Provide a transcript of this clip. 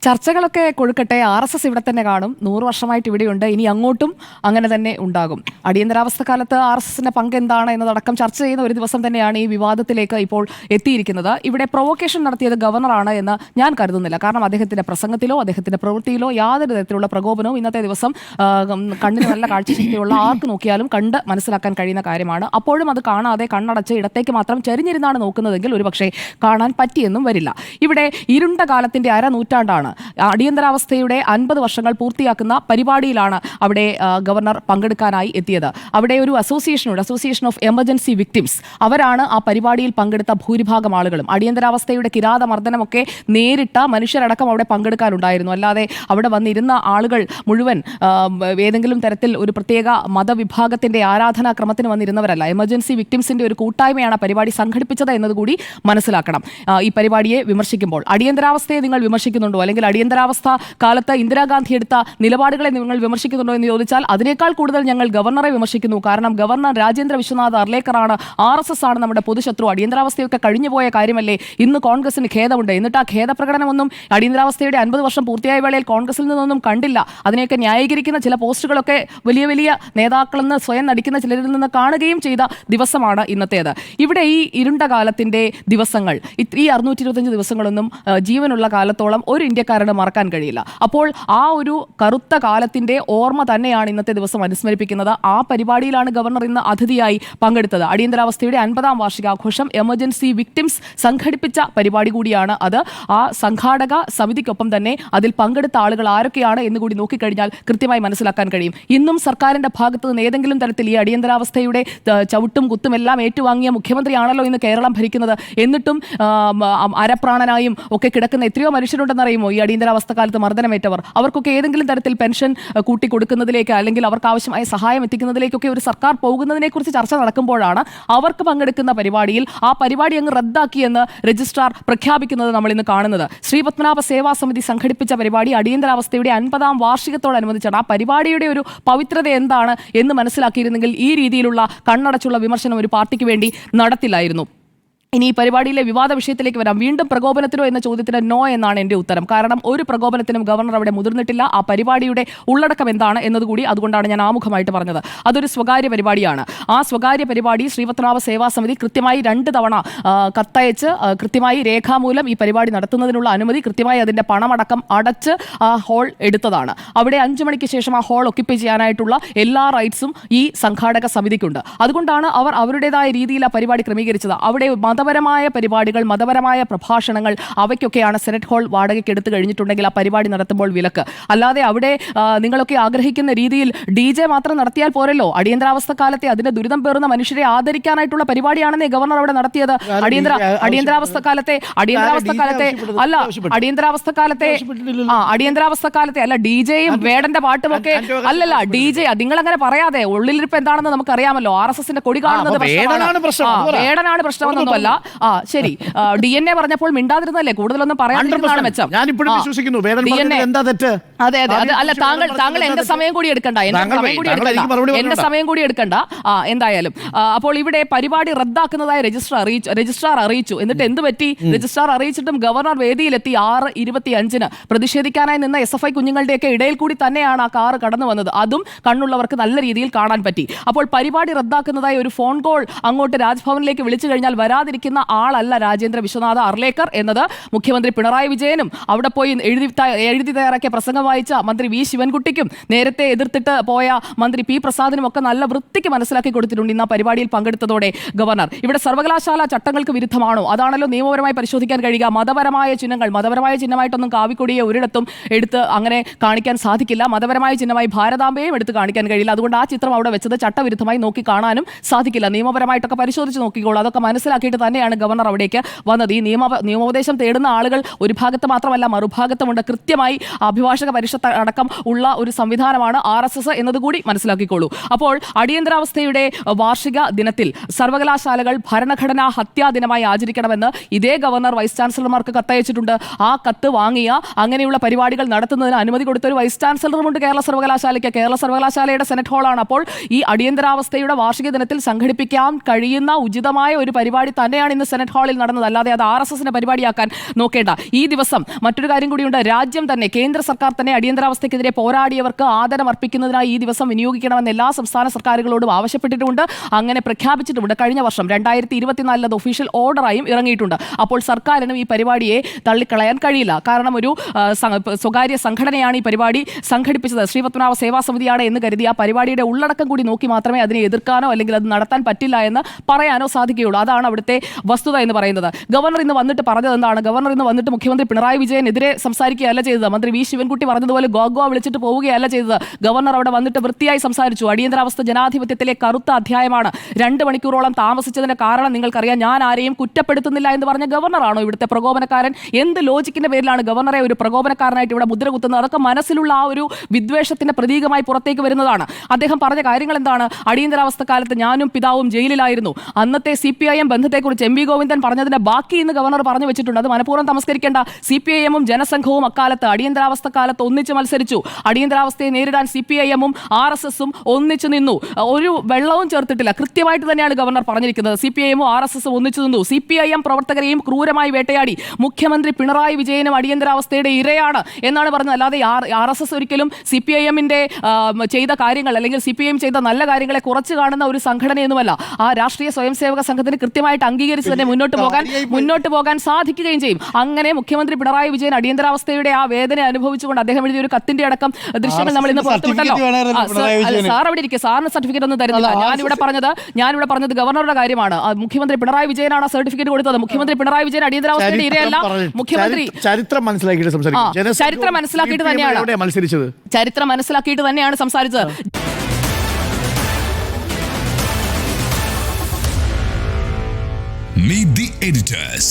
ചർച്ചകളൊക്കെ കൊഴുക്കട്ടെ. RSS ഇവിടെ തന്നെ കാണും. 100 വർഷമായിട്ട് ഇവിടെയുണ്ട്. ഇനി അങ്ങോട്ടും അങ്ങനെ തന്നെ ഉണ്ടാകും. അടിയന്തരാവസ്ഥ കാലത്ത് RSSന്റെ പങ്ക് എന്താണ് എന്നതടക്കം ചർച്ച ചെയ്യുന്ന ഒരു ദിവസം തന്നെയാണ് ഈ വിവാദത്തിലേക്ക് ഇപ്പോൾ എത്തിയിരിക്കുന്നത്. ഇവിടെ പ്രൊവോക്കേഷൻ നടത്തിയത് ഗവർണറാണ് എന്ന് ഞാൻ കരുതുന്നില്ല. കാരണം അദ്ദേഹത്തിന്റെ പ്രസംഗത്തിലോ അദ്ദേഹത്തിന്റെ പ്രവൃത്തിയിലോ യാതൊരു തരത്തിലുള്ള പ്രകോപനവും ഇന്നത്തെ ദിവസം കണ്ണിന് നല്ല കാഴ്ചശക്തിയുള്ള ആർക്ക് നോക്കിയാലും കണ്ട് മനസ്സിലാക്കാൻ കഴിയുന്ന കാര്യമാണ്. അപ്പോഴും അത് കാണാതെ കണ്ണടച്ച് ഇടത്തേക്ക് മാത്രം ചരിഞ്ഞിരുന്നാണ് നോക്കുന്നതെങ്കിൽ ഒരുപക്ഷെ കാണാൻ പറ്റിയെന്നും വരില്ല. ഇവിടെ ഇരുണ്ട കാലത്തിന്റെ അരനൂറ്റാണ്ടാണ് അടിയന്തരാവസ്ഥയുടെ 50 വർഷങ്ങൾ പൂർത്തിയാക്കുന്ന പരിപാടിയിലാണ് അവിടെ ഗവർണർ പങ്കെടുക്കാനായി എത്തിയത്. അവിടെ ഒരു അസോസിയേഷൻ ഓഫ് എമർജൻസി വിക്ടിംസ്, അവരാണ് ആ പരിപാടിയിൽ പങ്കെടുത്ത ഭൂരിഭാഗം ആളുകളും. അടിയന്തരാവസ്ഥയുടെ കിരാതമർദ്ദനമൊക്കെ നേരിട്ട മനുഷ്യരടക്കം അവിടെ പങ്കെടുക്കാനുണ്ടായിരുന്നു. അല്ലാതെ അവിടെ വന്നിരുന്ന ആളുകൾ മുഴുവൻ ഏതെങ്കിലും തരത്തിൽ ഒരു പ്രത്യേക മതവിഭാഗത്തിന്റെ ആരാധനാക്രമത്തിന് വന്നിരുന്നവരല്ല. എമർജൻസി വിക്ടിംസിന്റെ ഒരു കൂട്ടായ്മയാണ് പരിപാടി സംഘടിപ്പിച്ചത് എന്നതുകൂടി മനസ്സിലാക്കണം. ഈ പരിപാടിയെ വിമർശിക്കുമ്പോൾ അടിയന്തരാവസ്ഥയെ നിങ്ങൾ വിമർശിക്കുന്നുണ്ടോ, അല്ലെങ്കിൽ അടിയന്തരാവസ്ഥ കാലത്ത് ഇന്ദിരാഗാന്ധി എടുത്ത നിലപാടുകളെ നിങ്ങൾ വിമർശിക്കുന്നുണ്ടോ എന്ന് ചോദിച്ചാൽ അതിനേക്കാൾ കൂടുതൽ ഞങ്ങൾ ഗവർണറെ വിമർശിക്കുന്നു. കാരണം ഗവർണർ രാജേന്ദ്ര വിശ്വനാഥ് അർലേക്കറാണ്, RSS ആണ് നമ്മുടെ പൊതുശത്രു. അടിയന്തരാവസ്ഥയൊക്കെ കഴിഞ്ഞുപോയ കാര്യമല്ലേ. ഇന്ന് കോൺഗ്രസിന് ഖേദമുണ്ട്. എന്നിട്ട് ആ ഖേദപ്രകടനമൊന്നും അടിയന്തരാവസ്ഥയുടെ 50 വർഷം പൂർത്തിയായ വേളയിൽ കോൺഗ്രസിൽ നിന്നൊന്നും കണ്ടില്ല. അതിനെയൊക്കെ ന്യായീകരിക്കുന്ന ചില പോസ്റ്റുകളൊക്കെ വലിയ വലിയ നേതാക്കളെന്ന് സ്വയം നടിക്കുന്ന ചിലരിൽ നിന്ന് കാണുകയും ചെയ്ത ദിവസമാണ് ഇന്നത്തേത്. ഇവിടെ ഈ ഇരുണ്ട കാലത്തിന്റെ ദിവസങ്ങൾ, ഈ 625 ദിവസങ്ങളൊന്നും ജീവനുള്ള കാലത്തോളം ഒരു ഇന്ത്യക്കാരന് മറക്കാൻ കഴിയില്ല. അപ്പോൾ ആ ഒരു കറുത്ത കാലത്തിന്റെ ഓർമ്മ തന്നെയാണ് ഇന്നത്തെ ദിവസം അനുസ്മരിപ്പിക്കുന്നത്. ആ പരിപാടിയിലാണ് ഗവർണർ ഇന്ന് അതിഥിയായി പങ്കെടുത്തത്. അടിയന്തരാവസ്ഥയുടെ 50-ാം വാർഷികാഘോഷം എമർജൻസി വിക്ടിംസ് സംഘടിപ്പിച്ച പരിപാടി കൂടിയാണ് അത്. ആ സംഘാടക സമിതിക്കൊപ്പം തന്നെ അതിൽ പങ്കെടുത്ത ആളുകൾ ആരൊക്കെയാണ് എന്ന് കൂടി നോക്കിക്കഴിഞ്ഞാൽ കൃത്യമായി മനസ്സിലാക്കാൻ കഴിയും. ഇന്നും സർക്കാരിന്റെ ഭാഗത്ത് നിന്ന് ഏതെങ്കിലും തരത്തിൽ ഈ അടിയന്തരാവസ്ഥയുടെ ചവിട്ടും കുത്തും എല്ലാം ഏറ്റുവാങ്ങിയ മുഖ്യമന്ത്രിയാണല്ലോ ഇന്ന് കേരളം ഭരിക്കുന്നത്. എന്നിട്ടും അരപ്രാണനായും ഒക്കെ കിടക്കുന്ന എത്രയോ മനുഷ്യരുണ്ടെന്നറിയുമോ ഈ അടിയന്തരാവസ്ഥ കാലത്ത് മർദ്ദനമേറ്റവർ. അവർക്കൊക്കെ ഏതെങ്കിലും തരത്തിൽ പെൻഷൻ കൂട്ടിക്കൊടുക്കുന്നതിലേക്ക് അല്ലെങ്കിൽ അവർക്ക് ആവശ്യമായ സഹായം എത്തിക്കുന്നതിലേക്കൊക്കെ ഒരു സർക്കാർ പോകുന്നതിനെ കുറിച്ച് ചർച്ച നടക്കുമ്പോഴാണ് അവർക്ക് പങ്കെടുക്കുന്ന പരിപാടിയിൽ ആ പരിപാടി അങ്ങ് റദ്ദാക്കിയെന്ന് രജിസ്ട്രാർ പ്രഖ്യാപിക്കുന്നത് നമ്മൾ ഇന്ന് കാണുന്നത്. ശ്രീപത്മനാഭ സേവാ സമിതി സംഘടിപ്പിച്ച പരിപാടി അടിയന്തരാവസ്ഥയുടെ 50-ാം വാർഷികത്തോടനുബന്ധിച്ചാണ്. ആ പരിപാടിയുടെ ഒരു പവിത്രത എന്താണ് എന്ന് മനസ്സിലാക്കിയിരുന്നെങ്കിൽ ഈ രീതിയിലുള്ള കണ്ണടച്ചുള്ള വിമർശനം ഒരു പാർട്ടിക്ക് വേണ്ടി നടത്തില്ലായിരുന്നു. ഇനി ഈ പരിപാടിയിലെ വിവാദ വിഷയത്തിലേക്ക് വരാം. വീണ്ടും പ്രകോപനത്തിനോ എന്ന ചോദ്യത്തിന് നോ എന്നാണ് എൻ്റെ ഉത്തരം. കാരണം ഒരു പ്രകോപനത്തിനും ഗവർണർ അവിടെ മുതിർന്നിട്ടില്ല. ആ പരിപാടിയുടെ ഉള്ളടക്കം എന്താണ് എന്നതുകൂടി അതുകൊണ്ടാണ് ഞാൻ ആമുഖമായിട്ട് പറഞ്ഞത്. അതൊരു സ്വകാര്യ പരിപാടിയാണ്. ആ സ്വകാര്യ പരിപാടി ശ്രീപത്മനാഭ സേവാ സമിതി കൃത്യമായി 2 തവണ കത്തയച്ച് കൃത്യമായി രേഖാമൂലം ഈ പരിപാടി നടത്തുന്നതിനുള്ള അനുമതി, കൃത്യമായി അതിൻ്റെ പണമടക്കം അടച്ച് ആ ഹോൾ എടുത്തതാണ്. അവിടെ 5 മണിക്ക് ശേഷം ആ ഹോൾ ഒക്യുപ്പൈ ചെയ്യാനായിട്ടുള്ള എല്ലാ റൈറ്റ്സും ഈ സംഘാടക സമിതിക്കുണ്ട്. അതുകൊണ്ടാണ് അവർ അവരുടേതായ രീതിയിൽ ആ പരിപാടി ക്രമീകരിച്ചത്. അവിടെ മതപരമായ പരിപാടികൾ, മതപരമായ പ്രഭാഷണങ്ങൾ, അവയ്ക്കൊക്കെയാണ് സെനറ്റ് ഹാൾ വാടകയ്ക്ക് എടുത്തു കഴിഞ്ഞിട്ടുണ്ടെങ്കിൽ ആ പരിപാടി നടത്തുമ്പോൾ വിലക്ക്. അല്ലാതെ അവിടെ നിങ്ങളൊക്കെ ആഗ്രഹിക്കുന്ന രീതിയിൽ DJ മാത്രം നടത്തിയാൽ പോരല്ലോ. അടിയന്തരാവസ്ഥ കാലത്തെ അതിന്റെ ദുരിതം പേറുന്ന മനുഷ്യരെ ആദരിക്കാനായിട്ടുള്ള പരിപാടിയാണെന്നേ ഗവർണർ അവിടെ നടത്തിയത്. അടിയന്തരാവസ്ഥ കാലത്തെ അല്ല DJയും വേടന്റെ പാട്ടും ഒക്കെ അല്ലല്ല. DJ നിങ്ങൾ അങ്ങനെ പറയാതെ, ഉള്ളിലിരിപ്പ് എന്താണെന്ന് നമുക്കറിയാമല്ലോ. RSSന്റെ കൊടി കാണുന്നത് വേടനാണ് പ്രശ്നമെന്നൊന്നുമല്ല. ശരി, DNA പറഞ്ഞപ്പോൾ മിണ്ടാതിരുന്നല്ലേ, കൂടുതലൊന്നും പറയാതിരുന്നതാണ് മെച്ചം. അതെ അതെ അതെ. അല്ല, താങ്കൾ എന്റെ സമയം കൂടി എടുക്കണ്ട, എന്റെ സമയം കൂടി എടുക്കണ്ട. എന്തായാലും അപ്പോൾ ഇവിടെ പരിപാടി റദ്ദാക്കുന്നതായി രജിസ്ട്രാർ അറിയിച്ചു. എന്നിട്ട് എന്ത് പറ്റി? രജിസ്ട്രാർ അറിയിച്ചിട്ടും ഗവർണർ വേദിയിലെത്തി 6:25 പ്രതിഷേധിക്കാനായി നിന്ന SFI കുഞ്ഞുങ്ങളുടെയൊക്കെ ഇടയിൽ കൂടി തന്നെയാണ് ആ കാറ് കടന്നു വന്നത്. അതും കണ്ണുള്ളവർക്ക് നല്ല രീതിയിൽ കാണാൻ പറ്റി. അപ്പോൾ പരിപാടി റദ്ദാക്കുന്നതായി ഒരു ഫോൺ കോൾ അങ്ങോട്ട് രാജ്ഭവനിലേക്ക് വിളിച്ചു കഴിഞ്ഞാൽ വരാതിരിക്കുന്ന ആളല്ല രാജേന്ദ്ര വിശ്വനാഥ് അർലേക്കർ എന്നത് മുഖ്യമന്ത്രി പിണറായി വിജയനും അവിടെ പോയി എഴുതി തയ്യാറാക്കിയ പ്രസംഗം വായിച്ച മന്ത്രി V ശിവൻകുട്ടിക്കും നേരത്തെ എതിർത്തിട്ട് പോയ മന്ത്രി P പ്രസാദിനും ഒക്കെ നല്ല വൃത്തിക്ക് മനസ്സിലാക്കി കൊടുത്തിട്ടുണ്ട് ഇന്ന് ആ പരിപാടിയിൽ പങ്കെടുത്തതോടെ ഗവർണർ. ഇവിടെ സർവകലാശാല ചട്ടങ്ങൾക്ക് വിരുദ്ധമാണോ? അതാണല്ലോ നിയമപരമായി പരിശോധിക്കാൻ കഴിയുക. മതപരമായ ചിഹ്നമായിട്ടൊന്നും കാവിക്കൊടിയെ ഒരിടത്തും എടുത്ത് അങ്ങനെ കാണിക്കാൻ സാധിക്കില്ല. മതപരമായ ചിഹ്നമായി ഭാരതാംബയും എടുത്ത് കാണിക്കാൻ കഴിയില്ല. അതുകൊണ്ട് ആ ചിത്രം അവിടെ വെച്ചത് ചട്ടവിരുദ്ധമായി നോക്കി കാണാനും സാധിക്കില്ല. നിയമപരമായിട്ടൊക്കെ പരിശോധിച്ച് നോക്കിക്കോളൂ. അതൊക്കെ മനസ്സിലാക്കിയിട്ട് തന്നെയാണ് ഗവർണർ അവിടേക്ക് വന്നത്. ഈ നിയമോപദേശം തേടുന്ന ആളുകൾ ഒരു ഭാഗത്ത് മാത്രമല്ല മറുഭാഗത്തുമുണ്ട്. കൃത്യമായി അഭിഭാഷക പരിഷത്ത് അടക്കം ഉള്ള ഒരു സംവിധാനമാണ് RSS എന്നതുകൂടി മനസ്സിലാക്കിക്കോളൂ. അപ്പോൾ അടിയന്തരാവസ്ഥയുടെ വാർഷിക ദിനത്തിൽ സർവകലാശാലകൾ ഭരണഘടനാ ഹത്യാ ദിനമായി ആചരിക്കണമെന്ന് ഇതേ ഗവർണർ വൈസ് ചാൻസലർമാർക്ക് കത്തയച്ചിട്ടുണ്ട്. ആ കത്ത് വാങ്ങിയ അങ്ങനെയുള്ള പരിപാടികൾ നടത്തുന്നതിന് അനുമതി കൊടുത്ത ഒരു വൈസ് ചാൻസലറുമുണ്ട് കേരള സർവകലാശാലയ്ക്ക്. കേരള സർവകലാശാലയുടെ സെനറ്റ് ഹാളാണ്. അപ്പോൾ ഈ അടിയന്തരാവസ്ഥയുടെ വാർഷിക ദിനത്തിൽ സംഘടിപ്പിക്കാൻ കഴിയുന്ന ഉചിതമായ ഒരു പരിപാടി തന്നെ തന്നെയാണ് ഇന്ന് സെനറ്റ് ഹാളിൽ നടന്നത്. അല്ലാതെ അത് RSSന്റെ പരിപാടിയാക്കാൻ നോക്കേണ്ട. ഈ ദിവസം മറ്റൊരു കാര്യം കൂടിയുണ്ട്. രാജ്യം തന്നെ, കേന്ദ്ര സർക്കാർ തന്നെ അടിയന്തരാവസ്ഥയ്ക്കെതിരെ പോരാടിയവർക്ക് ആദരം അർപ്പിക്കുന്നതിനായി ഈ ദിവസം വിനിയോഗിക്കണമെന്ന് എല്ലാ സംസ്ഥാന സർക്കാരുകളോടും ആവശ്യപ്പെട്ടിട്ടുമുണ്ട്. അങ്ങനെ പ്രഖ്യാപിച്ചിട്ടുമുണ്ട്. കഴിഞ്ഞ വർഷം 2024 ഒഫീഷ്യൽ ഓർഡറായും ഇറങ്ങിയിട്ടുണ്ട്. അപ്പോൾ സർക്കാരിനും ഈ പരിപാടിയെ തള്ളിക്കളയാൻ കഴിയില്ല. കാരണം ഒരു സ്വകാര്യ സംഘടനയാണ് ഈ പരിപാടി സംഘടിപ്പിച്ചത്, ശ്രീപത്മനാഭ സേവാ സമിതിയാണ് എന്ന് കരുതി ആ പരിപാടിയുടെ ഉള്ളടക്കം കൂടി നോക്കി മാത്രമേ അതിനെ എതിർക്കാനോ അല്ലെങ്കിൽ അത് നടത്താൻ പറ്റില്ല എന്ന് പറയാനോ സാധിക്കുകയുള്ളൂ. അതാണ് അവിടുത്തെ വസ്തുത എന്ന് പറയുന്നത്. ഗവർണർ ഇന്ന് വന്നിട്ട് പറഞ്ഞത് എന്താണ്? ഗവർണർ ഇന്ന് വന്നിട്ട് മുഖ്യമന്ത്രി പിണറായി വിജയനെതിരെ സംസാരിക്കുകയല്ല ചെയ്തത്. മന്ത്രി വി ശിവൻകുട്ടി പറഞ്ഞതുപോലെ ഗോഗോ വിളിച്ചിട്ട് പോവുകയല്ല ചെയ്തത്. ഗവർണർ അവിടെ വന്നിട്ട് വൃത്തിയായി സംസാരിച്ചു. അടിയന്തരാവസ്ഥ ജനാധിപത്യത്തിലെ കറുത്ത അധ്യായമാണ്. 2 മണിക്കൂറോളം താമസിച്ചതിന്റെ കാരണം നിങ്ങൾക്കറിയാം. ഞാൻ ആരെയും കുറ്റപ്പെടുത്തുന്നില്ല എന്ന് പറഞ്ഞ ഗവർണറാണോ ഇവിടുത്തെ പ്രകോപനക്കാരൻ? എന്ത് ലോജിക്കിന്റെ പേരിലാണ് ഗവർണറെ ഒരു പ്രകോപനക്കാരനായിട്ട് ഇവിടെ മുദ്ര കുത്തുന്നത്? അതൊക്കെ മനസ്സിലുള്ള ആ ഒരു വിദ്വേഷത്തിന്റെ പ്രതീകമായി പുറത്തേക്ക് വരുന്നതാണ്. അദ്ദേഹം പറഞ്ഞ കാര്യങ്ങൾ എന്താണ്? അടിയന്തരാവസ്ഥ കാലത്ത് ഞാനും പിതാവും ജയിലിലായിരുന്നു. അന്നത്തെ CPIM ബന്ധത്തെക്കുറിച്ച് MV ഗോവിന്ദൻ പറഞ്ഞതിന്റെ ബാക്കി ഇന്ന് ഗവർണർ പറഞ്ഞു വെച്ചിട്ടുണ്ട്. അത് മനഃപൂർവ്വം തമസ്കരിക്കേണ്ട. CPIM-ഉം ജനസംഘവും അക്കാലത്ത് അടിയന്തരാവസ്ഥ കാലത്ത് ഒന്നിച്ച് മത്സരിച്ചു. അടിയന്തരാവസ്ഥയെ നേരിടാൻ CPIM-ഉം RSS-ഉം ഒന്നിച്ചു നിന്നു. ഒരു വെള്ളവും ചേർത്തിട്ടില്ല. കൃത്യമായിട്ട് തന്നെയാണ് ഗവർണർ പറഞ്ഞിരിക്കുന്നത്. CPIM-ഉം RSS-ഉം ഒന്നിച്ചു നിന്നു. CPIM പ്രവർത്തകരെയും ക്രൂരമായി വേട്ടയാടി. മുഖ്യമന്ത്രി പിണറായി വിജയനും അടിയന്തരാവസ്ഥയുടെ ഇരയാണ് എന്നാണ് പറഞ്ഞത്. അല്ലാതെ RSS ഒരിക്കലും CPIM-ന്റെ ചെയ്ത കാര്യങ്ങൾ അല്ലെങ്കിൽ CPIM ചെയ്ത നല്ല കാര്യങ്ങളെ കുറച്ച് കാണുന്ന ഒരു സംഘടനയൊന്നുമല്ല. ആ രാഷ്ട്രീയ സ്വയംസേവക സംഘത്തിന് കൃത്യമായിട്ട് അംഗീകരിച്ച് തന്നെ മുന്നോട്ട് പോകാൻ സാധിക്കുകയും ചെയ്യും. അങ്ങനെ മുഖ്യമന്ത്രി പിണറായി വിജയൻ അടിയന്തരാവസ്ഥയുടെ ആ വേദന അനുഭവിച്ചുകൊണ്ട് അദ്ദേഹം എഴുതിയ ഒരു കത്തിന്റെ അടക്കം ദൃശ്യങ്ങൾ നമ്മൾ ഇന്ന് പുറത്തുവിട്ടല്ലോ. സാർ അവിടെ ഇരിക്കുക. സാറിന് സർട്ടിഫിക്കറ്റ് ഒന്നും തരുന്നില്ല. ഞാനിവിടെ പറഞ്ഞത് ഗവർണറുടെ കാര്യമാണ്. മുഖ്യമന്ത്രി പിണറായി വിജയനാണ് ആ സർട്ടിഫിക്കറ്റ് കൊടുത്തത്. മുഖ്യമന്ത്രി പിണറായി വിജയൻ അടിയന്തരാവസ്ഥയുടെ ഇരയല്ല. മുഖ്യമന്ത്രി ചരിത്രം മനസ്സിലാക്കിയിട്ട് തന്നെയാണ് സംസാരിച്ചത്. Meet the editors.